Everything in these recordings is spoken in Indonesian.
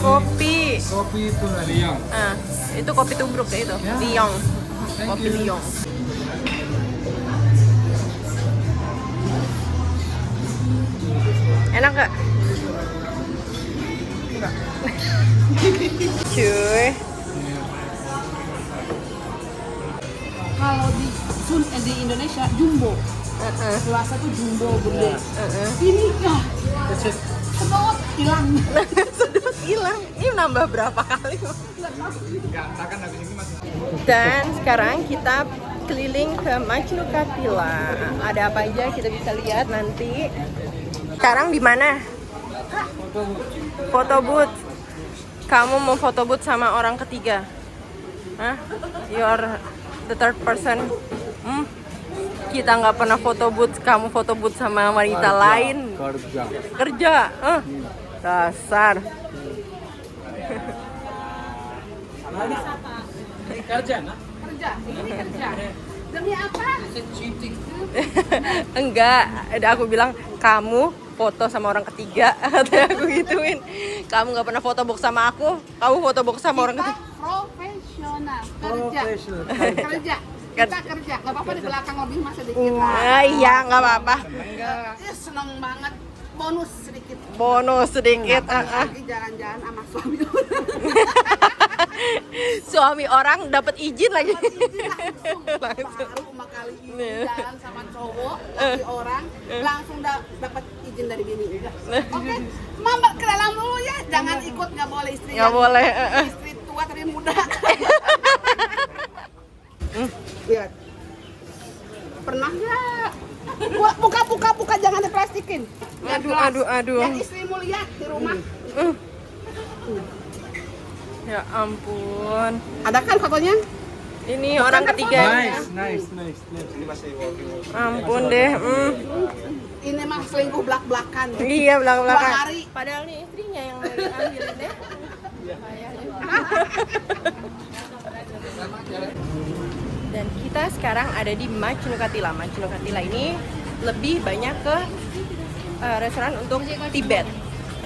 kopi. Kopi itu Liang. Itu kopi tubruk ya itu. Ya. Liong. Thank Kopi you. Liong. Enak gak? Cuy. Kalau di Indonesia jumbo, rasa tuh jumbo gede. Ini ya sedot hilang. Sedot hilang. Ini nambah berapa kali? Dan sekarang kita keliling ke Majnukatila. Ada apa aja kita bisa lihat nanti. Sekarang di mana? Foto booth. Kamu mau foto booth sama orang ketiga? Hah? You're the third person. Kita nggak pernah foto booth. Kamu foto booth sama wanita lain. Kerja. Dasar. Kerja, nah? Ini kerja. Demi apa? Enggak, ada aku bilang kamu foto sama orang ketiga. Katanya aku gituin. Kamu nggak pernah foto box sama aku. Kamu foto box sama orang ketiga. Profesional kerja. Kita kerja, nggak apa-apa di belakang lebih masih dikit Iya, nggak apa-apa. Seneng banget, bonus sedikit. Bonus sedikit. Lagi jalan-jalan sama suami. Suami orang dapat izin lagi. Baru pertama kali ini jalan sama cowok, laki orang, langsung dapat izin dari bini. Oke, mama ke dalam dulu ya, jangan ikut, nggak boleh istri. Nggak boleh. Istri tua tapi muda. Lihat. Pernah nggak? Buka, jangan diplastikin. Aduh. Yang istrimu lihat di rumah. Ya ampun. Ada kan fotonya? Ini orang ketiga. Nice. Ampun deh. Ini mah selingkuh belak-belakan. Iya, belakang-belakang. 2 hari. Padahal nih istrinya yang lagi ambilin deh. Dan kita sekarang ada di Majnukatila. Majnukatila ini lebih banyak ke restoran untuk Tibet.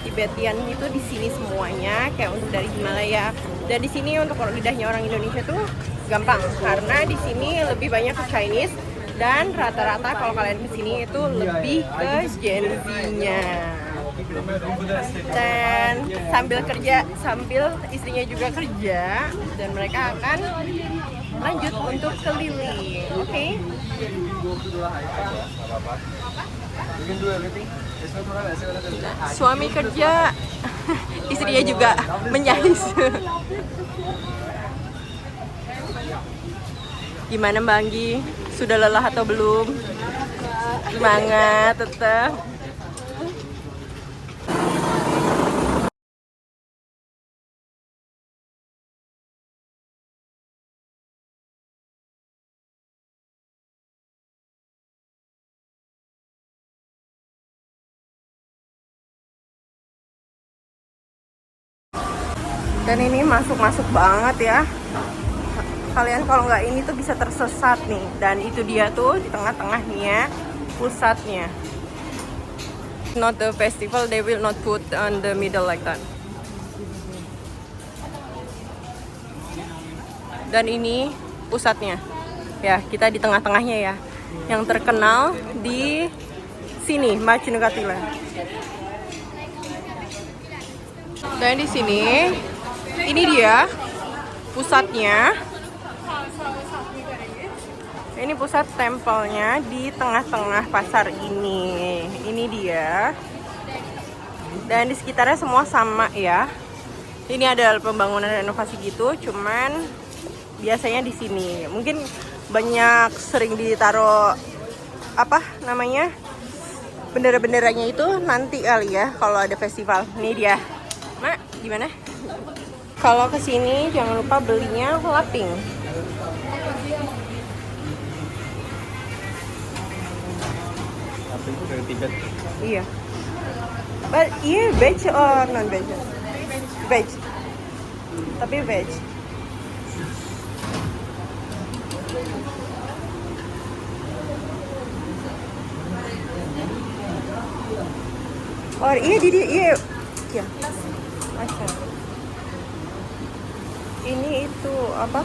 Tibetian itu di sini semuanya, kayak untuk dari Himalaya. Dan di sini untuk kalau lidahnya orang Indonesia tuh gampang karena di sini lebih banyak ke Chinese dan rata-rata kalau kalian ke sini itu lebih ke Gen Z-nya. Dan sambil kerja, sambil istrinya juga kerja dan mereka akan lanjut untuk keliling. Oke. Suami kerja, istrinya juga menyais. Gimana Mbak Anggi? Sudah lelah atau belum? Semangat tetap. Dan ini masuk-masuk banget ya. Kalian kalau nggak ini tuh bisa tersesat nih. Dan itu dia tuh di tengah-tengahnya pusatnya. Not the festival, they will not put on the middle like that. Dan ini pusatnya. Ya, kita di tengah-tengahnya ya. Yang terkenal di sini, Majnukatila. Dan di sini ini dia pusatnya. Ini pusat tempelnya di tengah-tengah pasar ini. Ini dia. Dan di sekitarnya semua sama ya. Ini ada pembangunan renovasi gitu, cuman biasanya di sini. Mungkin banyak sering ditaruh apa namanya? Bendera-benderanya itu nanti kali ya kalau ada festival. Ini dia. Mak, gimana? Kalau kesini jangan lupa belinya laping. Laping itu dari Tibet. Iya. But iya veg or non veg? Veg. Tapi veg. Or iya di iya. Ya. Asal. Ini itu apa?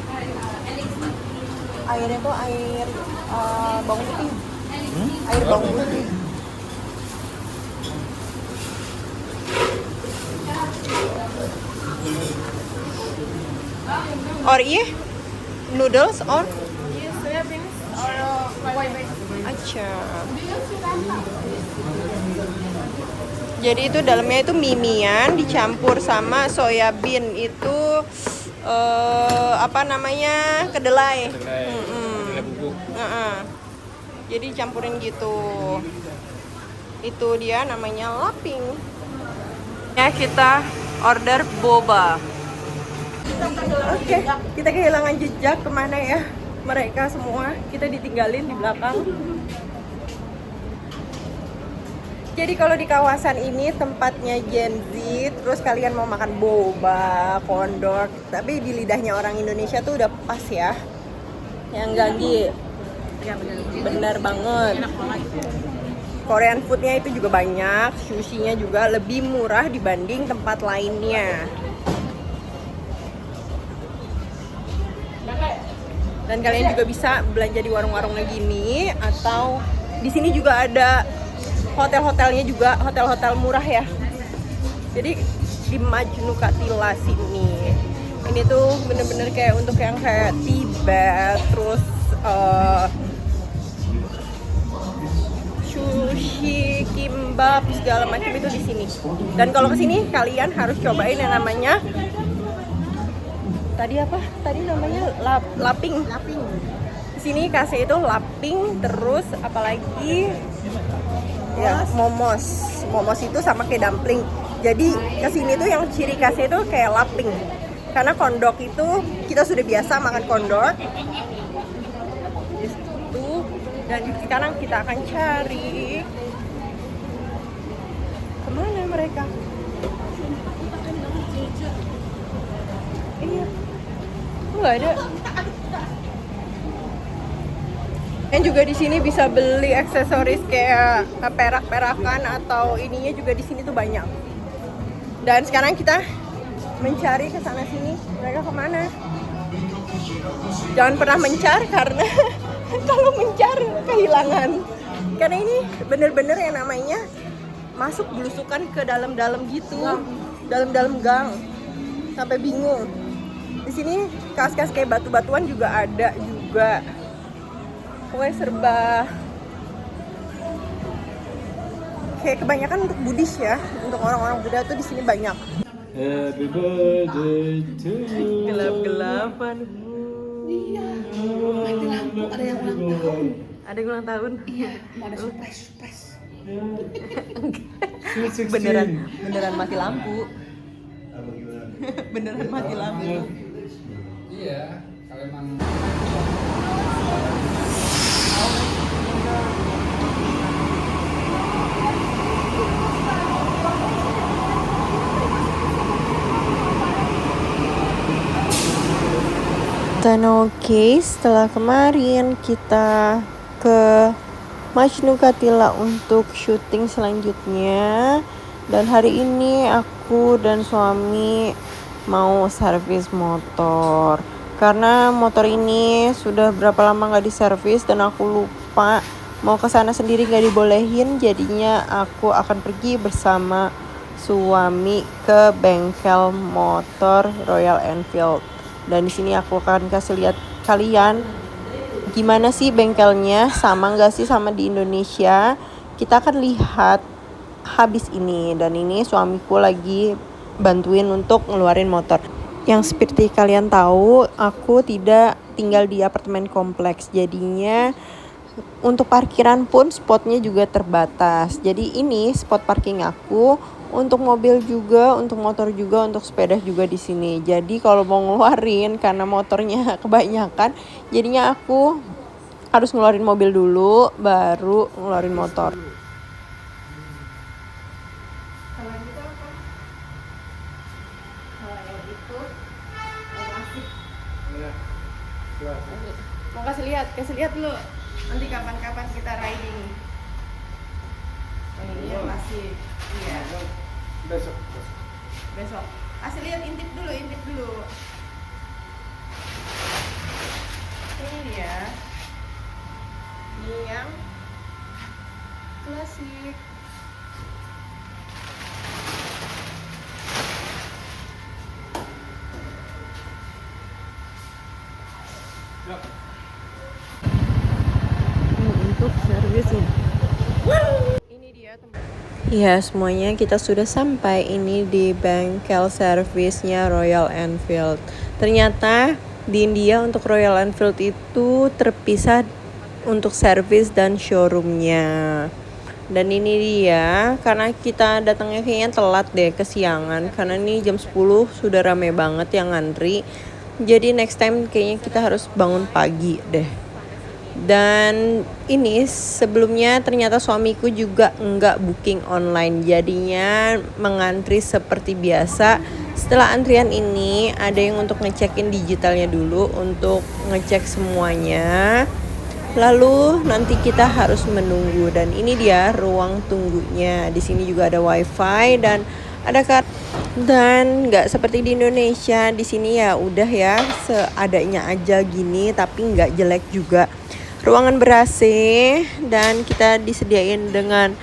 Airnya tuh air bawang putih. Air bawang putih. Or iya? Noodles or? Soya beans or white rice. Acha. Jadi itu dalamnya itu mie-mian dicampur sama soya bean itu apa namanya? Kedelai. Kedelai bubuk. Jadi campurin gitu. Itu dia namanya laping. Ya kita order boba. Oke, kita kehilangan jejak kemana ya? Mereka semua kita ditinggalin di belakang. Jadi kalau di kawasan ini tempatnya Gen Z, terus kalian mau makan boba, kondok, tapi di lidahnya orang Indonesia tuh udah pas ya. Yang Ganggi. Ya Bener banget. Enak banget. Korean foodnya itu juga banyak, sushinya juga lebih murah dibanding tempat lainnya. Dan kalian juga bisa belanja di warung-warungnya gini, atau di sini juga ada hotel-hotelnya juga, hotel-hotel murah ya. Jadi di Majnukatila sini, ini tuh bener-bener kayak untuk yang kayak Tibet, terus sushi, kimbap, segala macam itu di sini. Dan kalau kesini kalian harus cobain yang namanya tadi apa? Tadi namanya laping. Di sini kasih itu laping, terus apalagi ya momos. Momos itu sama kayak dumpling. Jadi kesini tuh yang ciri khasnya itu kayak laping. Karena kondok itu kita sudah biasa makan kondok. Itu dan sekarang kita akan cari kemana mereka? Iya. Nggak ada. Dan juga di sini bisa beli aksesoris kayak perak-perakan atau ininya juga di sini tuh banyak. Dan sekarang kita mencari ke sana sini. Mereka kemana? Jangan pernah mencar karena kalau mencar kehilangan. Karena ini bener-bener yang namanya masuk belusukan ke dalam-dalam gitu, dalam-dalam gang, sampai bingung. Di sini kas-kas kayak batu-batuan juga ada juga. Pokoknya serba kayak kebanyakan untuk Buddhis ya, untuk orang-orang Buddha tuh di sini banyak. Happy birthday to you. Gelap-gelapan. Iya. Mati lampu, ada yang ulang tahun. Ada yang ulang tahun? Iya, mau ada surprise. Beneran mati lampu. Beneran mati lampu. Iya, kalau emang Dan oke, setelah kemarin kita ke Majnukatila untuk syuting selanjutnya. Dan hari ini aku dan suami mau servis motor. Karena motor ini sudah berapa lama nggak diservis dan aku lupa mau ke sana sendiri nggak dibolehin. Jadinya aku akan pergi bersama suami ke bengkel motor Royal Enfield. Dan di sini aku akan kasih lihat kalian gimana sih bengkelnya, sama nggak sih sama di Indonesia. Kita akan lihat habis ini. Dan ini suamiku lagi bantuin untuk ngeluarin motor. Yang seperti kalian tahu, aku tidak tinggal di apartemen kompleks. Jadinya untuk parkiran pun spotnya juga terbatas. Jadi ini spot parking aku. Untuk mobil juga, untuk motor juga, untuk sepeda juga di sini. Jadi kalau mau ngeluarin karena motornya kebanyakan, jadinya aku harus ngeluarin mobil dulu, baru ngeluarin motor. Kalau gitu apa? Kalau yang itu masih. ya. Mau kasih lihat dulu. Nanti kapan-kapan kita riding. Ini masih, iya. Besok. besok. Kasih lihat, intip dulu. Ini dia. Ini yang klasik. Untuk servisnya. Ini dia tempat. Ya, semuanya kita sudah sampai ini di bengkel servisnya Royal Enfield. Ternyata di India untuk Royal Enfield itu terpisah untuk servis dan showroomnya. Dan ini dia, karena kita datangnya kayaknya telat deh, kesiangan. Karena ini jam 10 sudah rame banget yang ngantri. Jadi next time kayaknya kita harus bangun pagi deh. Dan ini sebelumnya ternyata suamiku juga enggak booking online, jadinya mengantri seperti biasa. Setelah antrian ini ada yang untuk ngecekin digitalnya dulu untuk ngecek semuanya. Lalu nanti kita harus menunggu, dan ini dia ruang tunggunya. Di sini juga ada wifi dan ada dan nggak seperti di Indonesia. Di sini ya udah ya seadanya aja gini, tapi nggak jelek juga. Ruangan ber-AC dan kita disediain dengan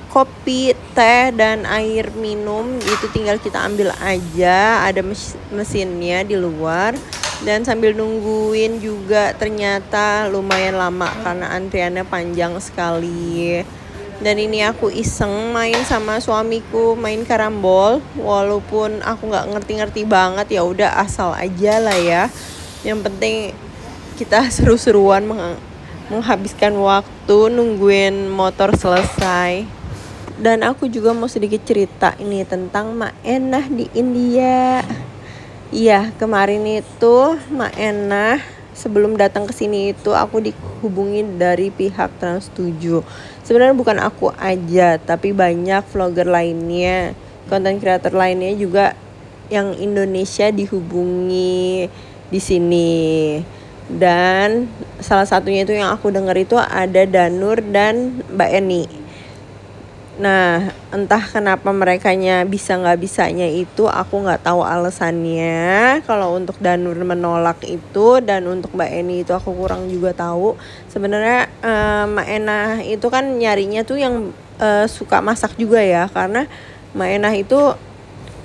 kopi, teh, dan air minum. Itu tinggal kita ambil aja, ada mesinnya di luar. Dan sambil nungguin juga ternyata lumayan lama karena antriannya panjang sekali. Dan ini aku iseng main sama suamiku, main karambol. Walaupun aku nggak ngerti-ngerti banget, ya udah asal aja lah ya. Yang penting kita seru-seruan menghabiskan waktu nungguin motor selesai. Dan aku juga mau sedikit cerita ini tentang Mak Enah di India. Iya, kemarin itu Mak Enah sebelum datang ke sini itu aku dihubungi dari pihak Trans7. Sebenarnya bukan aku aja, tapi banyak vlogger lainnya, content creator lainnya juga yang Indonesia dihubungi di sini. Dan salah satunya itu yang aku dengar itu ada Danur dan Mbak Eni. Nah, entah kenapa merekanya bisa nggak bisanya itu aku nggak tahu alasannya. Kalau untuk Danur menolak itu dan untuk Mbak Eni itu aku kurang juga tahu. Sebenarnya Mbak Enah itu kan nyarinya tuh yang suka masak juga ya, karena Mbak Enah itu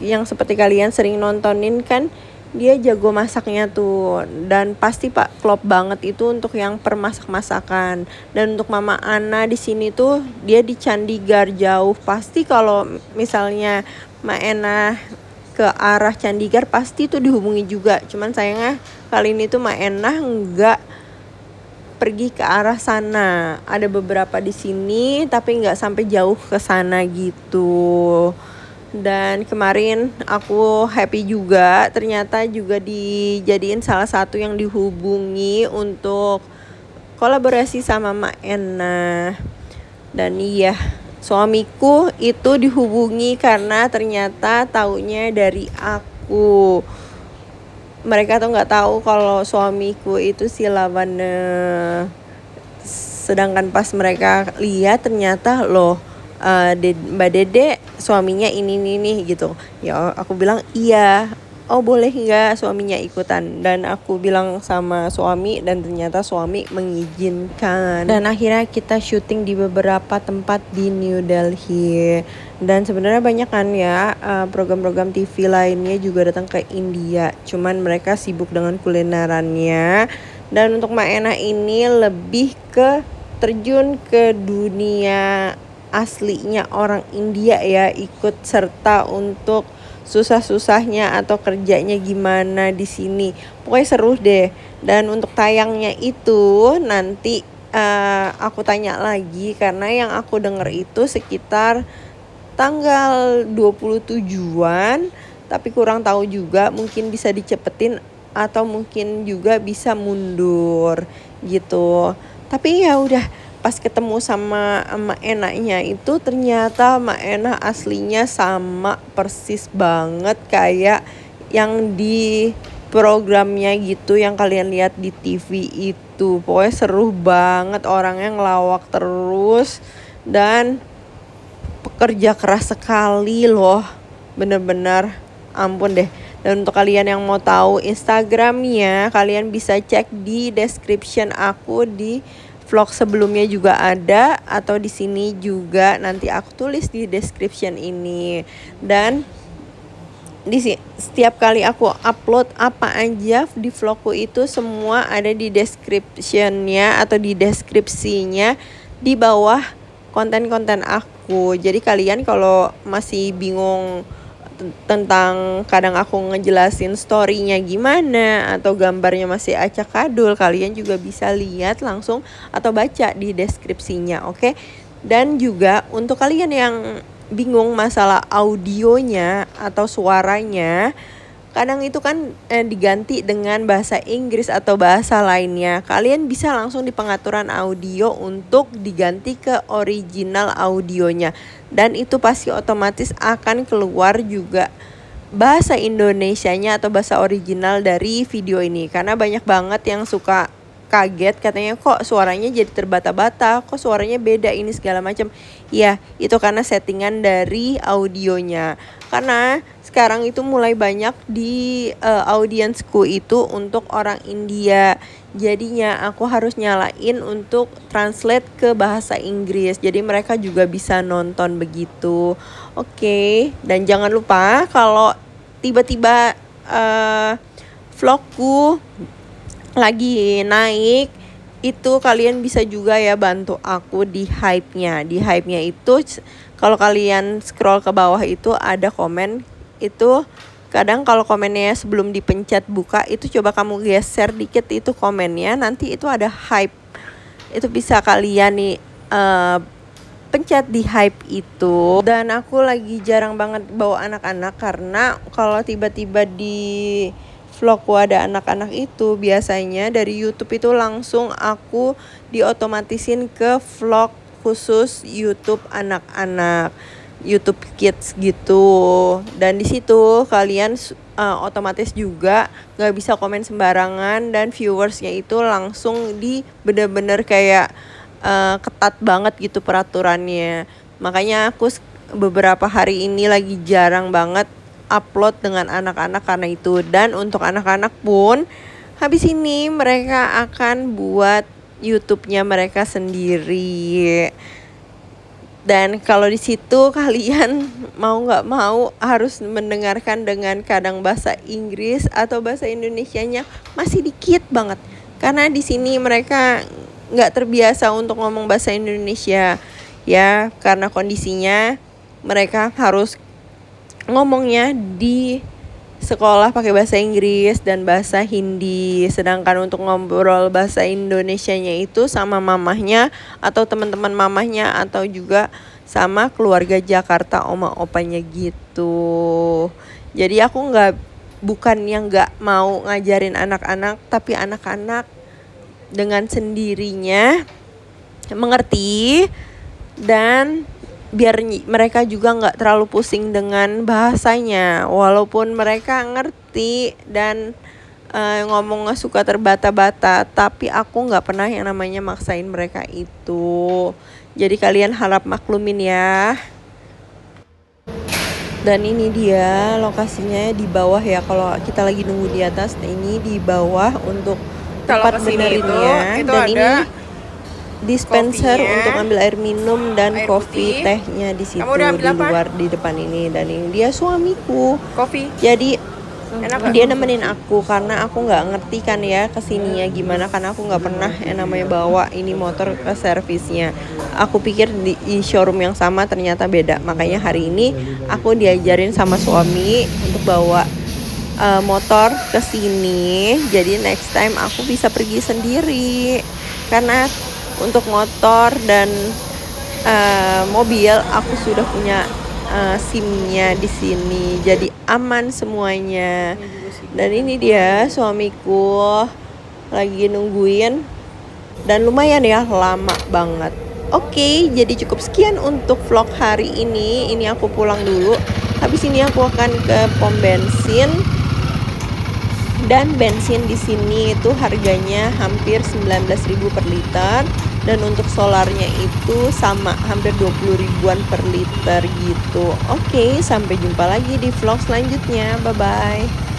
yang seperti kalian sering nontonin kan, dia jago masaknya tuh, dan pasti Pak klop banget itu untuk yang permasak-masakan. Dan untuk Mama Ana di sini tuh dia di Chandigarh jauh. Pasti kalau misalnya Mak Enah ke arah Chandigarh pasti tuh dihubungi juga. Cuman sayangnya kali ini tuh Mak Enah enggak pergi ke arah sana. Ada beberapa di sini tapi enggak sampai jauh ke sana gitu. Dan kemarin aku happy juga, ternyata juga dijadiin salah satu yang dihubungi untuk kolaborasi sama Mak Enah. Dan iya, suamiku itu dihubungi karena ternyata taunya dari aku. Mereka tuh nggak tahu kalau suamiku itu si Lavana. Sedangkan pas mereka lihat ternyata loh, Mbak Dede suaminya ini nih gitu. Ya aku bilang iya. Oh boleh nggak suaminya ikutan? Dan aku bilang sama suami dan ternyata suami mengizinkan. Dan akhirnya kita syuting di beberapa tempat di New Delhi. Dan sebenarnya banyak kan ya program-program TV lainnya juga datang ke India. Cuman mereka sibuk dengan kulinerannya. Dan untuk Mak Enah ini lebih ke terjun ke dunia aslinya orang India ya, ikut serta untuk susah-susahnya atau kerjanya gimana di sini. Pokoknya seru deh. Dan untuk tayangnya itu nanti aku tanya lagi, karena yang aku denger itu sekitar tanggal 27-an, tapi kurang tahu juga, mungkin bisa dicepetin atau mungkin juga bisa mundur gitu. Tapi ya udah, pas ketemu sama Mak Enahnya itu ternyata Mak Enah aslinya sama persis banget kayak yang di programnya gitu yang kalian lihat di TV itu. Pokoknya seru banget, orangnya ngelawak terus dan pekerja keras sekali loh. bener-bener ampun deh. Dan untuk kalian yang mau tahu Instagramnya, kalian bisa cek di description aku, di vlog sebelumnya juga ada, atau di sini juga nanti aku tulis di description ini. Dan setiap kali aku upload apa aja di vlogku itu semua ada di descriptionnya atau di deskripsinya di bawah konten-konten aku. Jadi kalian kalau masih bingung tentang kadang aku ngejelasin story-nya gimana atau gambarnya masih acak-adul, kalian juga bisa lihat langsung atau baca di deskripsinya, oke? Dan juga untuk kalian yang bingung masalah audionya atau suaranya, kadang itu kan diganti dengan bahasa Inggris atau bahasa lainnya. Kalian bisa langsung di pengaturan audio untuk diganti ke original audionya. Dan itu pasti otomatis akan keluar juga bahasa Indonesianya atau bahasa original dari video ini. Karena banyak banget yang suka kaget, katanya kok suaranya jadi terbata-bata, kok suaranya beda ini segala macam. Ya, itu karena settingan dari audionya. Karena sekarang itu mulai banyak di audiensku itu untuk orang India. Jadinya aku harus nyalain untuk translate ke bahasa Inggris. Jadi mereka juga bisa nonton begitu. Oke, dan jangan lupa kalau tiba-tiba vlogku lagi naik, itu kalian bisa juga ya bantu aku di hype-nya. Di hype-nya itu kalau kalian scroll ke bawah itu ada komen. Itu kadang kalau komennya sebelum dipencet buka itu coba kamu geser dikit itu komennya, nanti itu ada hype. Itu bisa kalian nih pencet di hype itu. Dan aku lagi jarang banget bawa anak-anak karena kalau tiba-tiba di vlogku ada anak-anak itu biasanya dari YouTube itu langsung aku diotomatisin ke vlog khusus YouTube anak-anak, YouTube Kids gitu. Dan di situ kalian otomatis juga nggak bisa komen sembarangan dan viewersnya itu langsung di bener-bener kayak ketat banget gitu peraturannya. Makanya aku beberapa hari ini lagi jarang banget upload dengan anak-anak karena itu. Dan untuk anak-anak pun habis ini mereka akan buat YouTube-nya mereka sendiri. Dan kalau di situ kalian mau nggak mau harus mendengarkan dengan kadang bahasa Inggris atau bahasa Indonesianya masih dikit banget. Karena di sini mereka nggak terbiasa untuk ngomong bahasa Indonesia ya, karena kondisinya mereka harus ngomongnya di sekolah pakai bahasa Inggris dan bahasa Hindi. Sedangkan untuk ngobrol bahasa Indonesianya itu sama mamahnya atau teman-teman mamahnya atau juga sama keluarga Jakarta oma opanya gitu. Jadi aku bukan yang nggak mau ngajarin anak-anak, tapi anak-anak dengan sendirinya mengerti dan biar mereka juga nggak terlalu pusing dengan bahasanya. Walaupun mereka ngerti dan ngomong nggak suka terbata-bata, tapi aku nggak pernah yang namanya maksain mereka itu. Jadi kalian harap maklumin ya. Dan ini dia lokasinya di bawah ya. Kalau kita lagi nunggu di atas, ini di bawah untuk tempat benerinnya. Itu Dan ada ini dispenser kopinya, untuk ambil air minum dan air kopi putih. tehnya di situ Kamu udah ambil di apa? luar di depan ini. Dan ini dia suamiku. Kopi. Jadi Enak gak? dia nemenin aku karena aku nggak ngerti kan ya kesininya gimana, karena aku nggak pernah yang namanya bawa ini motor ke servisnya. Aku pikir di showroom yang sama, ternyata beda. Makanya hari ini aku diajarin sama suami untuk bawa motor ke sini. Jadi next time aku bisa pergi sendiri. Karena untuk motor dan mobil aku sudah punya SIM-nya di sini, jadi aman semuanya. Dan ini dia suamiku lagi nungguin dan lumayan ya lama banget. Oke, jadi cukup sekian untuk vlog hari ini. Ini aku pulang dulu. Habis ini aku akan ke pom bensin. Dan bensin di sini itu harganya hampir 19.000 per liter. Dan untuk solarnya itu sama, hampir 20 ribuan per liter gitu. Oke, sampai jumpa lagi di vlog selanjutnya. Bye-bye.